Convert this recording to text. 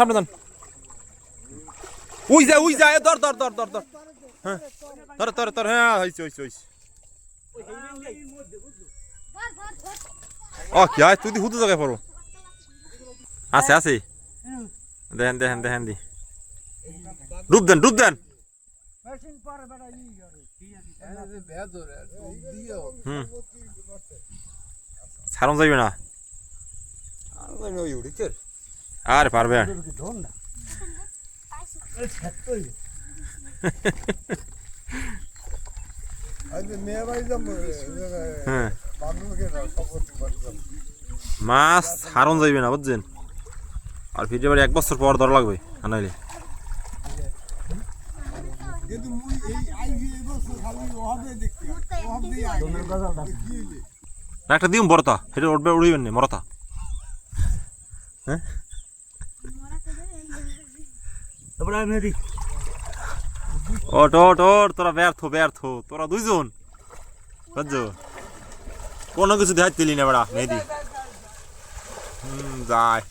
সামনে যান উই যা ধর ধর ধর ধর ধর হ্যাঁ ধর ধর ধর হ্যাঁ হইছে ও কি আয় তুই হুদু জায়গায় পড়ো আছে দেখেন দি ডুব দেন সারম যাইবে না আরে পারবে মাছ হারন যাইবে না বুঝছেন আর ফিরে বাড়ি 1 বছর পর ধরা লাগবে আনাইলে একটা দিম বড়তা সেটা উঠবে উড়িবেন না মরতা হ্যাঁ ওট তোরা ব্যর্থ তোরা দুইজন বুঝছো কোনো কিছু দেখাই দিলি না বেড়া মেহেদি যায়